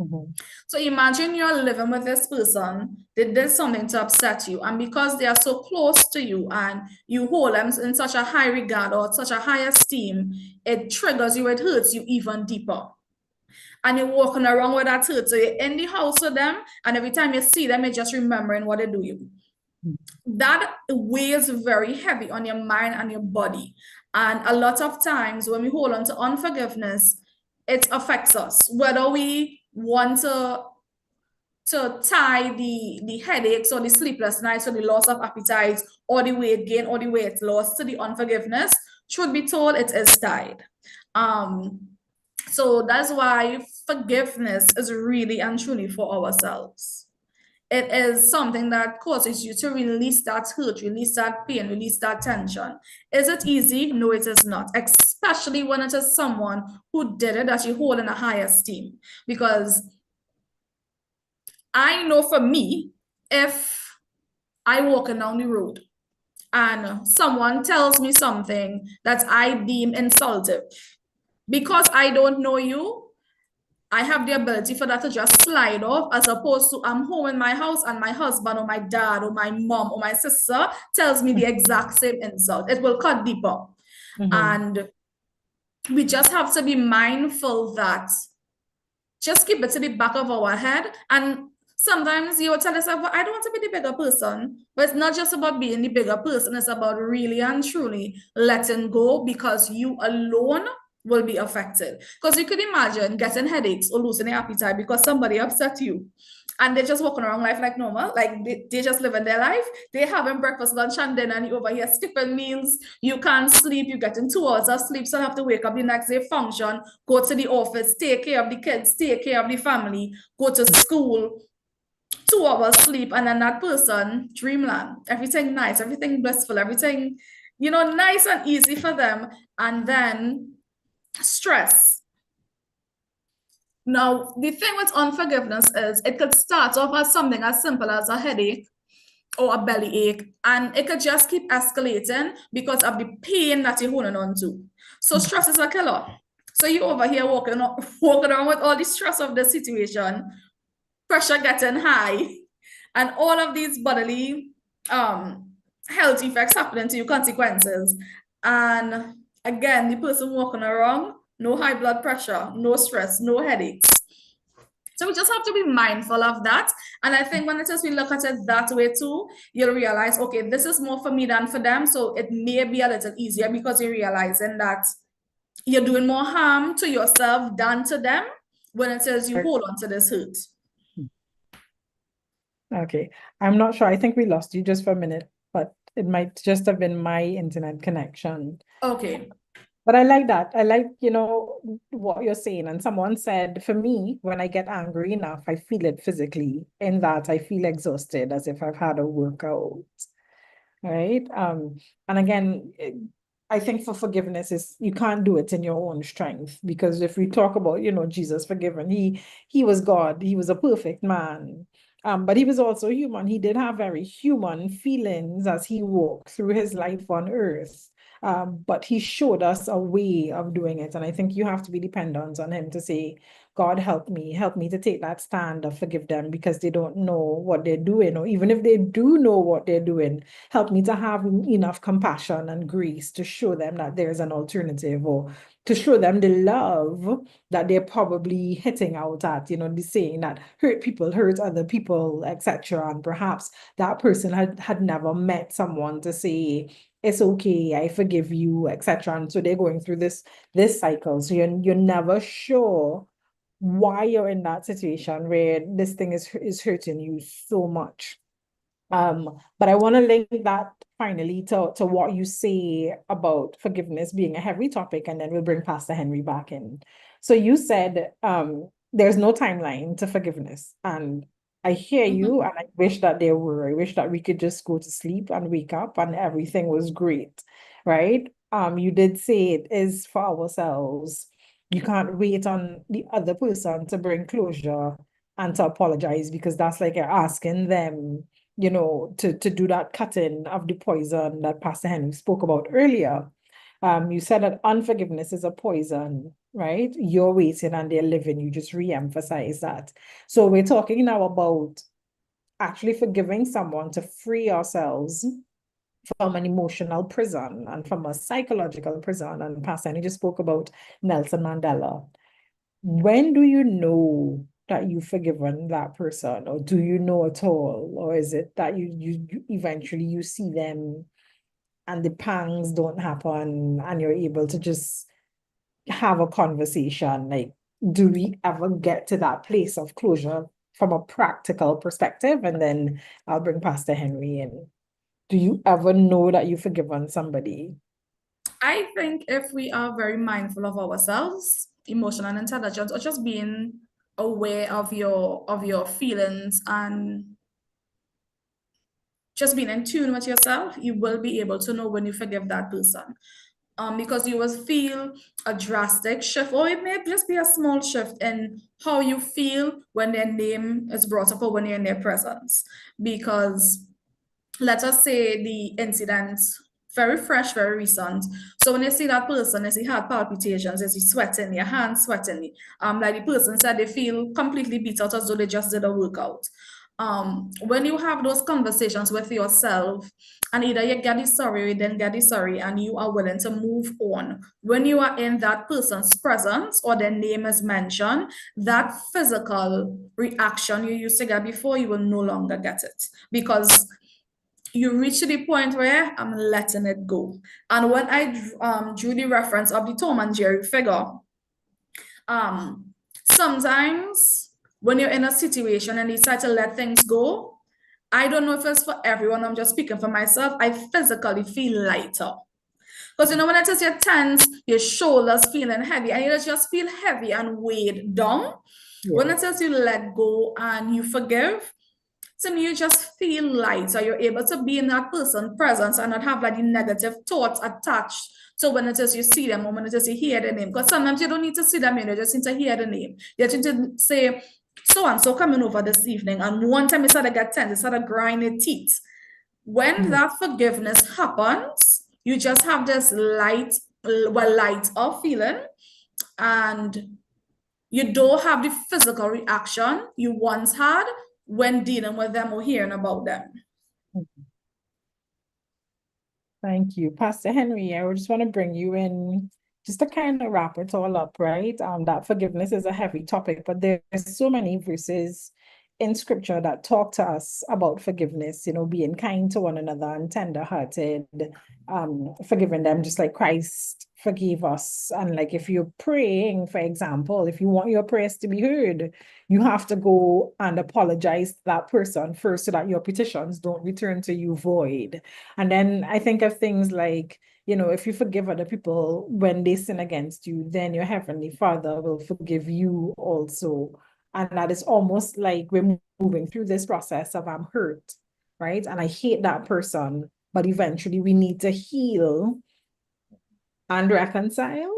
Mhm. So imagine you're living with this person, they did something to upset you, and because they are so close to you and you hold them in such a high regard or such a high esteem, it triggers you, it hurts you even deeper. And you're walking around with that hurt. So you're in the house with them, and every time you see them, you're just remembering what they do you. That weighs very heavy on your mind and your body. And a lot of times when we hold on to unforgiveness, it affects us, whether we want to tie the headaches or the sleepless nights or the loss of appetite or the weight gain or the weight loss to the unforgiveness. Truth be told, it is tied. So that's why forgiveness is really and truly for ourselves. It is something that causes you to release that hurt, release that pain, release that tension. Is it easy? No, it is not, especially when it is someone who did it that you hold in a high esteem. Because I know for me, if I walking down the road and someone tells me something that I deem insultive, because I don't know you, I have the ability for that to just slide off, as opposed to I'm home in my house and my husband or my dad or my mom or my sister tells me the exact same insult. It will cut deeper. Mhm. And we just have to be mindful that just keep it to the back of our head. And sometimes you will tell yourself, well, I don't want to be the bigger person. But it's not just about being the bigger person. It's about really and truly letting go, because you alone will be affected. Because you could imagine getting headaches or losing your appetite because somebody upset you. And they're just walking around life like normal, like they just living their life. They're having breakfast, lunch, and dinner, and you over here skipping meals. You can't sleep. You're getting 2 hours of sleep, so you have to wake up the next day, function, go to the office, take care of the kids, take care of the family, go to school. 2 hours sleep, and then that person, dreamland, everything nice, everything blissful, everything, nice and easy for them, and then stress. Now, the thing with unforgiveness is it could start off as something as simple as a headache or a bellyache, and it could just keep escalating because of the pain that you're holding on to. So stress is a killer. So you over here walking around with all the stress of the situation, pressure getting high, and all of these bodily health effects happening to you, consequences. And again, the person walking around, no high blood pressure, no stress, no headaches. So we just have to be mindful of that. And I think when it is we look at it that way too, you'll realize, okay, this is more for me than for them. So it may be a little easier because you're realizing that you're doing more harm to yourself than to them when it says you hold on to this hurt. Okay, I'm not sure. I think we lost you just for a minute, but it might just have been my internet connection. Okay. But I like that. I like, what you're saying. And someone said, for me, when I get angry enough, I feel it physically, in that I feel exhausted, as if I've had a workout, right? And again, I think for forgiveness is you can't do it in your own strength, because if we talk about, Jesus forgiven, he was God, he was a perfect man. But he was also human. He did have very human feelings as he walked through his life on earth. But he showed us a way of doing it. And I think you have to be dependent on him to say, God, help me to take that stand of forgive them because they don't know what they're doing. Or even if they do know what they're doing, help me to have enough compassion and grace to show them that there's an alternative, or to show them the love that they're probably hitting out at, the saying that hurt people hurt other people, etc. And perhaps that person had never met someone to say, it's okay, I forgive you, etc. And so they're going through this cycle. So you're never sure why you're in that situation where this thing is hurting you so much. But I want to link that finally to what you say about forgiveness being a heavy topic, and then we'll bring Pastor Henry back in. So you said there's no timeline to forgiveness, and I hear you, and I wish that there were. I wish that we could just go to sleep and wake up and everything was great, right? you did say it is for ourselves. You can't wait on the other person to bring closure and to apologize, because that's like you're asking them, to do that cutting of the poison that Pastor Henry spoke about earlier. You said that unforgiveness is a poison, right? You're waiting and they're living. You just re-emphasize that. So we're talking now about actually forgiving someone to free ourselves from an emotional prison and from a psychological prison. And Pastor Annie just spoke about Nelson Mandela. When do you know that you've forgiven that person, or do you know at all? Or is it that you eventually you see them and the pangs don't happen and you're able to just have a conversation? Like, do we ever get to that place of closure from a practical perspective? And then I'll bring Pastor Henry in. Do you ever know that you've forgiven somebody? I think if we are very mindful of ourselves, emotional intelligence, or just being aware of your feelings and just being in tune with yourself, you will be able to know when you forgive that person. Because you will feel a drastic shift, or it may just be a small shift in how you feel when their name is brought up or when you're in their presence. Because let us say the incident very fresh, very recent. So when you see that person, you see heart palpitations, you see sweating, your hands sweating. Like the person said, they feel completely beat out as though they just did a workout. When you have those conversations with yourself, and either you get it sorry or you didn't get it sorry, and you are willing to move on, when you are in that person's presence or their name is mentioned, that physical reaction you used to get before, you will no longer get it, because you reach to the point where I'm letting it go. And when I drew the reference of the Tom and Jerry figure, sometimes when you're in a situation and you decide to let things go, I don't know if it's for everyone, I'm just speaking for myself, I physically feel lighter. Because when it is your tense, your shoulders feeling heavy, and you just feel heavy and weighed down. When it is you let go and you forgive, to me, you just feel lighter. You're able to be in that person's presence and not have like the negative thoughts attached. So when it is you see them or when it is you hear the name, because sometimes you don't need to see them, you just need to hear the name. You just need to say, so and so coming over this evening. And one time you start to get tense, you start to grind your teeth. When that forgiveness happens, you just have this light of feeling, and you don't have the physical reaction you once had when dealing with them or hearing about them. Thank you. Pastor Henry, I just want to bring you in just to kind of wrap it all up, right? That forgiveness is a heavy topic, but there's so many verses in scripture that talk to us about forgiveness, being kind to one another and tender-hearted, forgiving them just like Christ forgave us. And like if you're praying, for example, if you want your prayers to be heard, you have to go and apologize to that person first so that your petitions don't return to you void. And then I think of things like, if you forgive other people when they sin against you, then your heavenly Father will forgive you also. And that is almost like we're moving through this process of I'm hurt, right? And I hate that person, but eventually we need to heal and reconcile.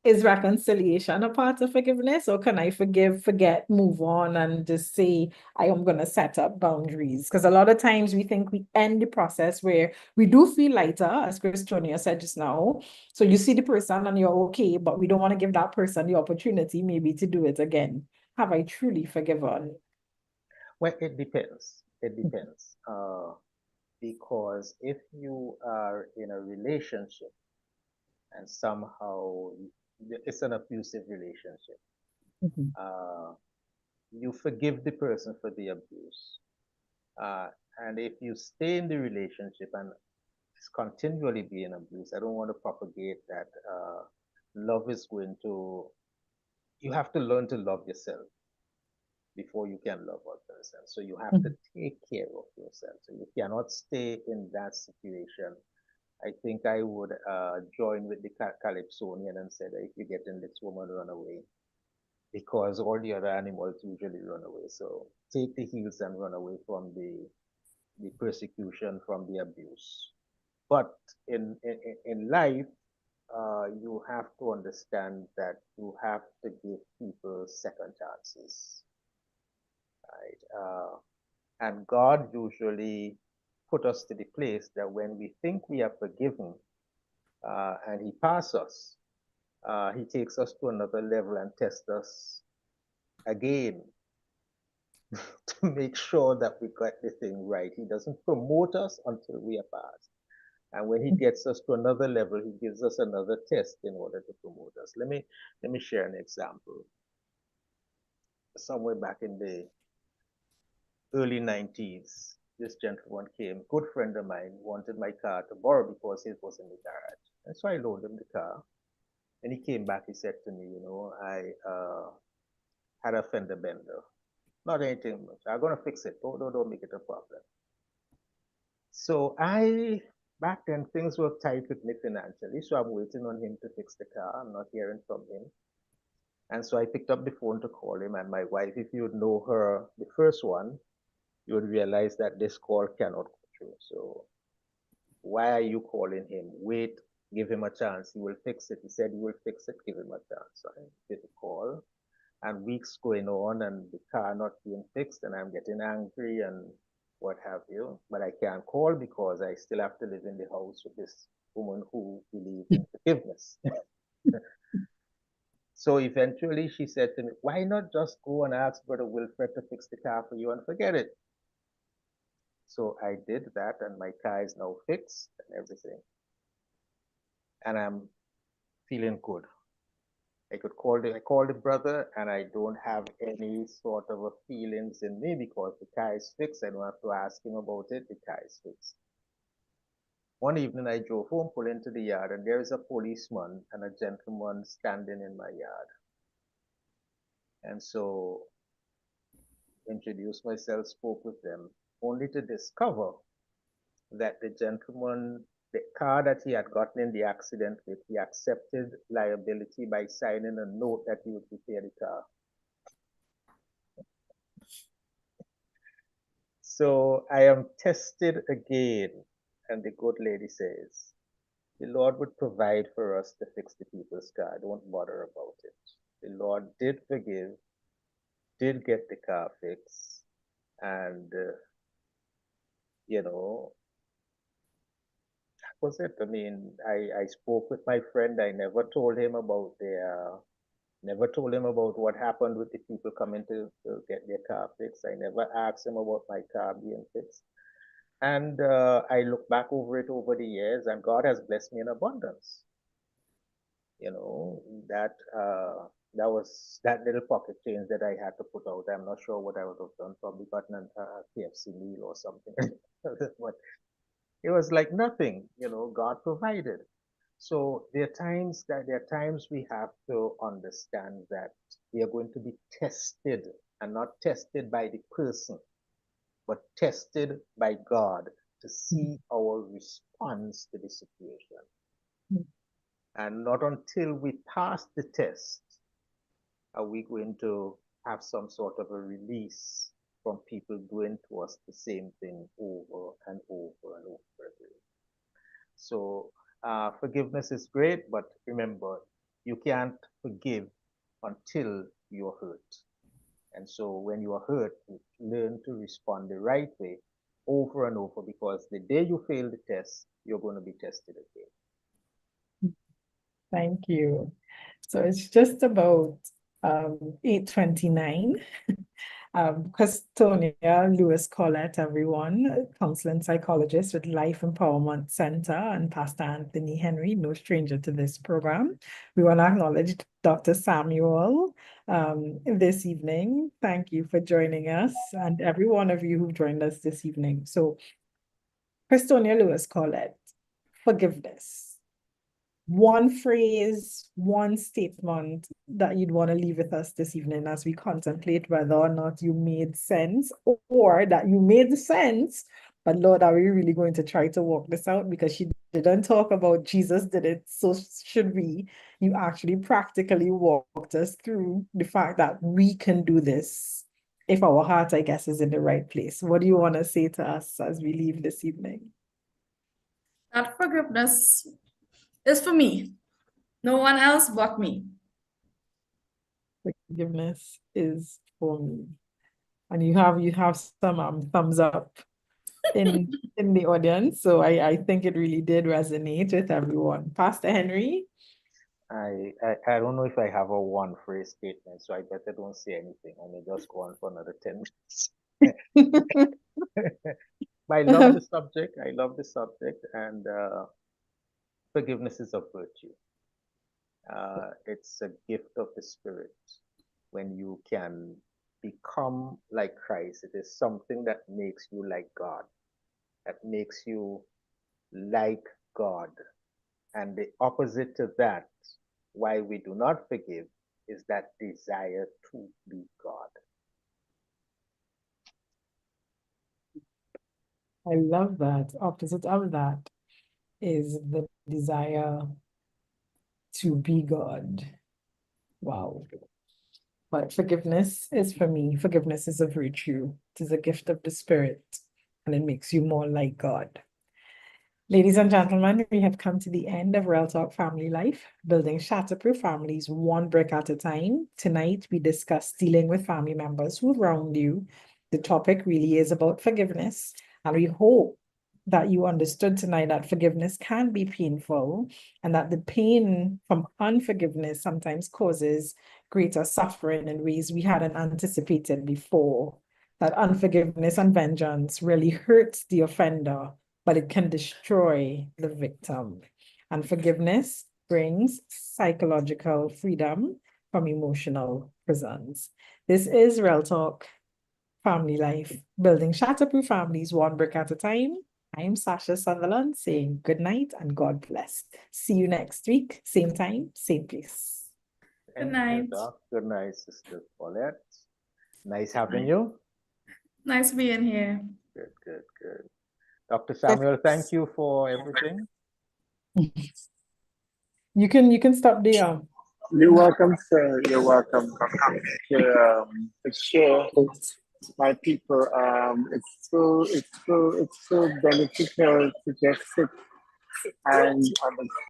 Is reconciliation a part of forgiveness, or can I forgive, forget, move on, and just say, I am going to set up boundaries? Because a lot of times we think we end the process where we do feel lighter, as Christonia said just now. So you see the person and you're okay, but we don't want to give that person the opportunity maybe to do it again. Have I truly forgiven? Well, it depends. It depends. Because if you are in a relationship and somehow it's an abusive relationship, you forgive the person for the abuse. And if you stay in the relationship and it's continually being abused, I don't want to propagate that love is going to, you have to learn to love yourself before you can love a person. So you have to take care of yourself. So you cannot stay in that situation. I think I would join with the Calypsonian and say that if you get in this woman, run away, because all the other animals usually run away. So take the heels and run away from the persecution, from the abuse. But in life, you have to understand that you have to give people second chances, right? And God usually put us to the place that when we think we are forgiven, and He passes us, He takes us to another level and tests us again to make sure that we got the thing right. He doesn't promote us until we are passed. And when He gets us to another level, He gives us another test in order to promote us. Let me share an example. Somewhere back in the early 90s, this gentleman came, good friend of mine, wanted my car to borrow because it was in the garage. And so I loaned him the car. And he came back, he said to me, you know, I had a fender bender. Not anything much. I'm going to fix it. Don't make it a problem. So back then, things were tight with me financially. So I'm waiting on him to fix the car. I'm not hearing from him. And so I picked up the phone to call him. And my wife, if you would know her, the first one, you would realize that this call cannot go through. So why are you calling him? Wait, give him a chance. He will fix it. He said he will fix it. Give him a chance. So I did the call. And weeks going on and the car not being fixed, and I'm getting angry and what have you. But I can't call because I still have to live in the house with this woman who believes in forgiveness. So eventually she said to me, why not just go and ask Brother Wilfred to fix the car for you and forget it? So I did that, and my car is now fixed and everything. And I'm feeling good. I called the brother, and I don't have any sort of a feelings in me because the car is fixed. I don't have to ask him about it. The car is fixed. One evening I drove home, pulled into the yard, and there is a policeman and a gentleman standing in my yard. And so introduced myself, spoke with them, only to discover that the gentleman, the car that he had gotten in the accident with, he accepted liability by signing a note that he would repair the car. So I am tested again. And the good lady says, the Lord would provide for us to fix the people's car. Don't bother about it. The Lord did forgive, did get the car fixed. And, you know, that was it. I mean, I spoke with my friend. I never told him about what happened with the people coming to get their car fixed. I never asked him about my car being fixed. And I look back over it over the years, and God has blessed me in abundance. You know, that was that little pocket change that I had to put out. I'm not sure what I would have done, probably gotten a KFC meal or something. But it was like nothing, you know, God provided. So there are times we have to understand that we are going to be tested, and not tested by the person, but tested by God to see our response to the situation. And not until we pass the test are we going to have some sort of a release from people doing to us the same thing over and over and over again. So forgiveness is great, but remember, you can't forgive until you're hurt. And so when you are hurt, you learn to respond the right way over and over, because the day you fail the test, you're going to be tested again. Thank you. So it's just about 8:29. Christonia Lewis Collette, everyone, counselor and psychologist with Life Empowerment Center, and Pastor Anthony Henry, no stranger to this program. We want to acknowledge Dr. Samuel this evening. Thank you for joining us, and every one of you who joined us this evening. So, Christonia Lewis Collette, forgiveness. One phrase, one statement that you'd want to leave with us this evening as we contemplate whether or not you made sense, or that you made sense, but Lord, are we really going to try to work this out? Because she didn't talk about Jesus did it, so should we? You actually practically walked us through the fact that we can do this if our heart, I guess, is in the right place. What do you want to say to us as we leave this evening? That forgiveness is for me. No one else but me. Forgiveness is for me. And you have some thumbs up in the audience. So I think it really did resonate with everyone. Pastor Henry? I don't know if I have a one phrase statement, so I better don't say anything. I may just go on for another 10 minutes. But I love the subject. I love the subject, and forgiveness is a virtue. It's a gift of the Spirit. When you can become like Christ, it is something that makes you like God, that makes you like God. And the opposite to that, why we do not forgive, is that desire to be God. I love that. Opposite of that is the desire to be God. Wow. But forgiveness is for me, forgiveness is a virtue. It is a gift of the Spirit, and it makes you more like God. Ladies and gentlemen, we have come to the end of Real Talk Family Life, building shatterproof families one brick at a time. Tonight, we discuss dealing with family members who wronged you. The topic really is about forgiveness, and we hope that you understood tonight that forgiveness can be painful and that the pain from unforgiveness sometimes causes greater suffering in ways we hadn't anticipated before. That unforgiveness and vengeance really hurts the offender, but it can destroy the victim. And forgiveness brings psychological freedom from emotional prisons. This is Real Talk Family Life, building shatterproof families one brick at a time. I'm Sasha Sutherland saying good night and God bless. See you next week, same time, same place. Good Thank you, night. Doc. Good night, Sister Paulette. Nice having you. Nice being here. Good, good, good. Dr. Samuel, thank you for everything. You can stop there. You're welcome, sir. You're welcome to share with my people. It's so beneficial to just sit and